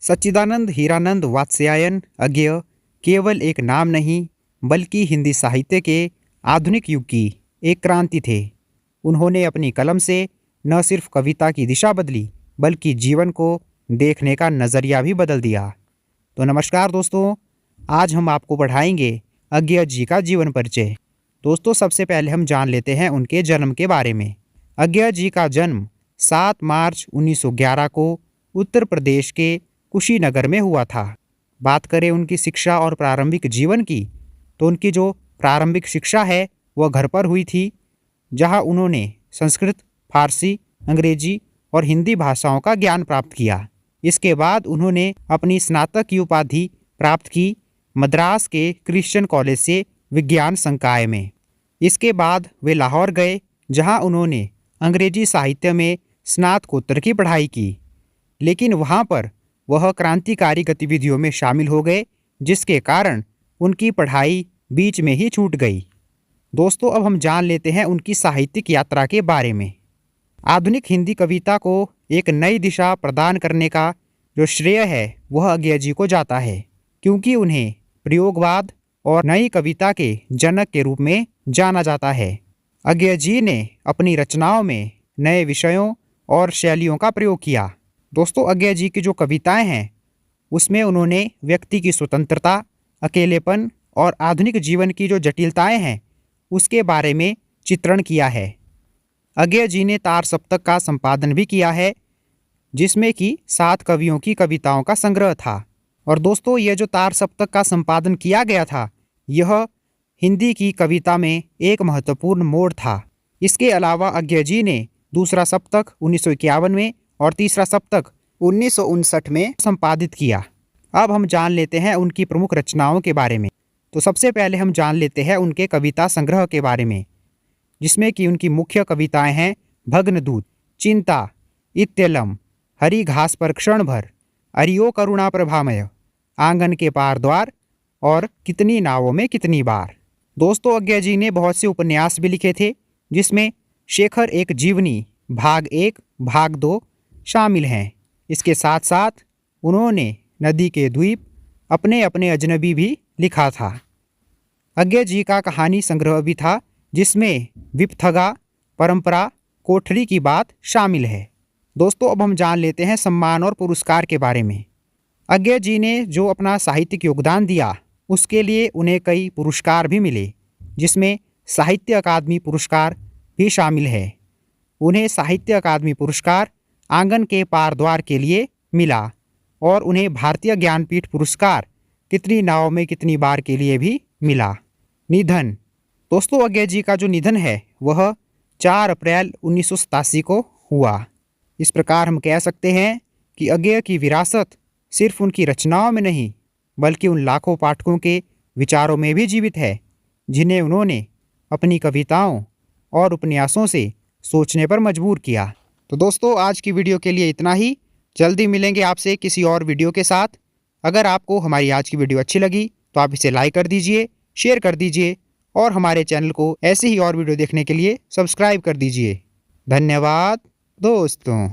सच्चिदानंद हीरानंद वात्स्यायन अज्ञेय केवल एक नाम नहीं बल्कि हिंदी साहित्य के आधुनिक युग की एक क्रांति थे। उन्होंने अपनी कलम से न सिर्फ कविता की दिशा बदली बल्कि जीवन को देखने का नज़रिया भी बदल दिया। तो नमस्कार दोस्तों, आज हम आपको बढ़ाएंगे अज्ञेय जी का जीवन परिचय। दोस्तों, सबसे पहले हम जान लेते हैं उनके जन्म के बारे में। अज्ञेय जी का जन्म 7 मार्च 1911 को उत्तर प्रदेश के कुशीनगर में हुआ था। बात करें उनकी शिक्षा और प्रारंभिक जीवन की, तो उनकी जो प्रारंभिक शिक्षा है वह घर पर हुई थी, जहां उन्होंने संस्कृत, फारसी, अंग्रेजी और हिंदी भाषाओं का ज्ञान प्राप्त किया। इसके बाद उन्होंने अपनी स्नातक की उपाधि प्राप्त की मद्रास के क्रिश्चियन कॉलेज से विज्ञान संकाय में। इसके बाद वे लाहौर गए, जहां उन्होंने अंग्रेजी साहित्य में स्नातकोत्तर की पढ़ाई की, लेकिन वहां पर वह क्रांतिकारी गतिविधियों में शामिल हो गए, जिसके कारण उनकी पढ़ाई बीच में ही छूट गई। दोस्तों, अब हम जान लेते हैं उनकी साहित्यिक यात्रा के बारे में। आधुनिक हिंदी कविता को एक नई दिशा प्रदान करने का जो श्रेय है वह अज्ञेय जी को जाता है, क्योंकि उन्हें प्रयोगवाद और नई कविता के जनक के रूप में जाना जाता है। अज्ञेय जी ने अपनी रचनाओं में नए विषयों और शैलियों का प्रयोग किया। दोस्तों, अज्ञेय जी की जो कविताएं हैं उसमें उन्होंने व्यक्ति की स्वतंत्रता, अकेलेपन और आधुनिक जीवन की जो जटिलताएं हैं उसके बारे में चित्रण किया है। अज्ञेय जी ने तार सप्तक का संपादन भी किया है, जिसमें कि 7 कवियों की कविताओं का संग्रह था। और दोस्तों, यह जो तार सप्तक का संपादन किया गया था यह हिंदी की कविता में एक महत्वपूर्ण मोड़ था। इसके अलावा अज्ञेय जी ने दूसरा सप्तक 1951 में और तीसरा सप्तक 1959 में संपादित किया। अब हम जान लेते हैं उनकी प्रमुख रचनाओं के बारे में। तो सबसे पहले हम जान लेते हैं उनके कविता संग्रह के बारे में, जिसमें कि उनकी मुख्य कविताएं हैं भग्नदूत, चिंता, इत्यलम, हरी घास पर क्षण भर, अरियो करुणा प्रभामय, आंगन के पार द्वार और कितनी नावों में कितनी बार। दोस्तों, अज्ञेय जी ने बहुत से उपन्यास भी लिखे थे, जिसमें शेखर एक जीवनी भाग 1, भाग 2 शामिल हैं। इसके साथ साथ उन्होंने नदी के द्वीप, अपने अपने अजनबी भी लिखा था। अज्ञेय जी का कहानी संग्रह भी था, जिसमें विपथगा, परंपरा, कोठरी की बात शामिल है। दोस्तों, अब हम जान लेते हैं सम्मान और पुरस्कार के बारे में। अज्ञेय जी ने जो अपना साहित्यिक योगदान दिया उसके लिए उन्हें कई पुरस्कार भी मिले, जिसमें साहित्य अकादमी पुरस्कार भी शामिल है। उन्हें साहित्य अकादमी पुरस्कार आंगन के पार द्वार के लिए मिला और उन्हें भारतीय ज्ञानपीठ पुरस्कार कितनी नाव में कितनी बार के लिए भी मिला। निधन। दोस्तों, अज्ञेय जी का जो निधन है वह 4 अप्रैल 1987 को हुआ। इस प्रकार हम कह सकते हैं कि अज्ञेय की विरासत सिर्फ उनकी रचनाओं में नहीं बल्कि उन लाखों पाठकों के विचारों में भी जीवित है, जिन्हें उन्होंने अपनी कविताओं और उपन्यासों से सोचने पर मजबूर किया। तो दोस्तों, आज की वीडियो के लिए इतना ही। जल्दी मिलेंगे आपसे किसी और वीडियो के साथ। अगर आपको हमारी आज की वीडियो अच्छी लगी तो आप इसे लाइक कर दीजिए, शेयर कर दीजिए और हमारे चैनल को ऐसे ही और वीडियो देखने के लिए सब्सक्राइब कर दीजिए। धन्यवाद दोस्तों।